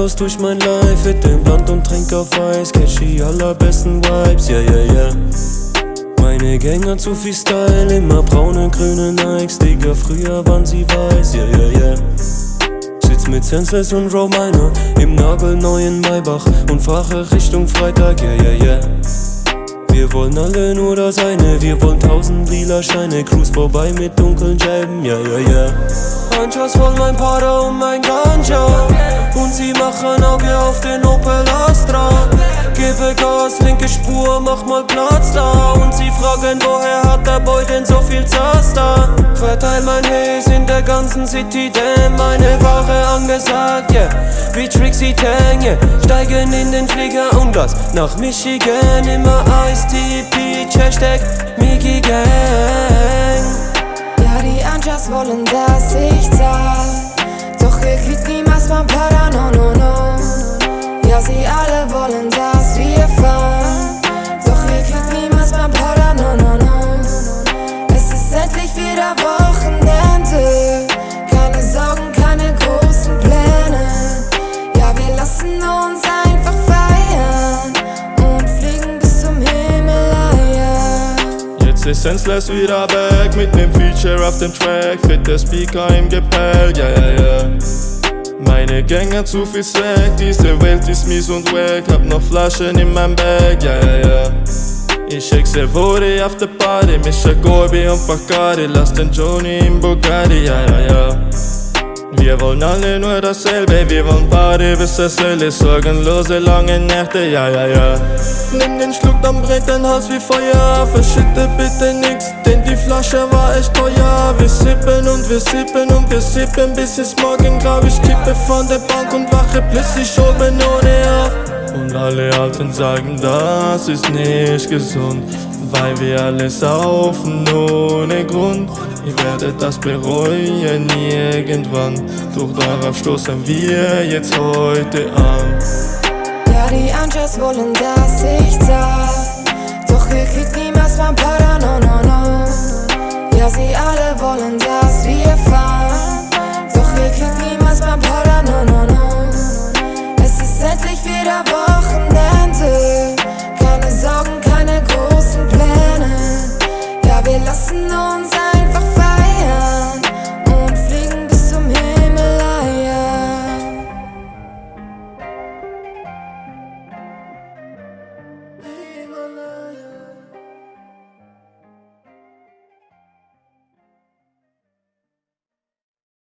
aus durch mein Life, hit im Land und trink auf Eis, catch die allerbesten Vibes, yeah, yeah, yeah. Meine Gang hat zu viel Style, immer braune, grüne Nikes, Digga, früher waren sie weiß, yeah, yeah, yeah. Sitz mit Senseless und Row Miner im nagelneuen Maybach und fahre Richtung Freitag, yeah, yeah, yeah. Wir wollen alle nur das eine, wir wollen 1000 lila Scheine, Cruise vorbei mit dunklen Scheiben, yeah, yeah, yeah. Anschluss von mein Pader und mein Ganja und sie machen Auge auf den Opel Astra. Gebe Gas, linke Spur, mach mal Platz da. Und sie fragen, woher hat der Boy denn so viel Zaster? Verteil mein Haze in der ganzen City, denn meine Ware angesagt, yeah. Wie Trixie Tang, yeah. Steigen in den Flieger und das nach Michigan. Immer Ice-T, Peach, Hashtag Migi Gang. Ja, die Anjas wollen, dass ich zahl, doch ihr kriegt niemals mein Pader, no, no, no. Ja, sie alle wollen, dass wir fahren, doch ihr kriegt niemals mein Pader, no, no, no. Es ist endlich wieder Wochenende, keine Sorgen, keine großen Pläne. Ja, wir lassen uns einfach feiern und fliegen bis zum Himalaya. Jetzt ist Senseless wieder back mit nem Feature auf dem Track, fette Speaker im Gepäck, yeah, yeah, yeah. Meine Gang hat zu viel Swag, diese Welt ist mies und wack, hab noch Flaschen in meinem Bag, yeah, yeah, yeah. Ich hexe Vori auf der Party, mische Gorbi und Bacardi, lass den Joni im Bugatti, ja, ja, ja. Wir wollen alle nur dasselbe, wir wollen Party bis es hell ist, sorgenlose lange Nächte, ja, ja, ja. Nimm den Schluck, dann brennt dein Hals wie Feuer, verschütte bitte nix, denn die Flasche war echt teuer. Wir sippen und wir sippen und wir sippen, bis es morgen grau, ich kippe von der Bank und wache plötzlich oben ohne auf. Und alle Alten sagen, das ist nicht gesund, weil wir alles saufen ohne Grund. Ihr werdet das bereuen irgendwann, doch darauf stoßen wir jetzt heute an. Ja, die Anjas wollen, dass ich zahl, doch ihr kriegt niemals mein Pader, no, no, no. Ja, sie alle wollen, dass wir fahren, doch ihr kriegt niemals mein Pader, no, no, no.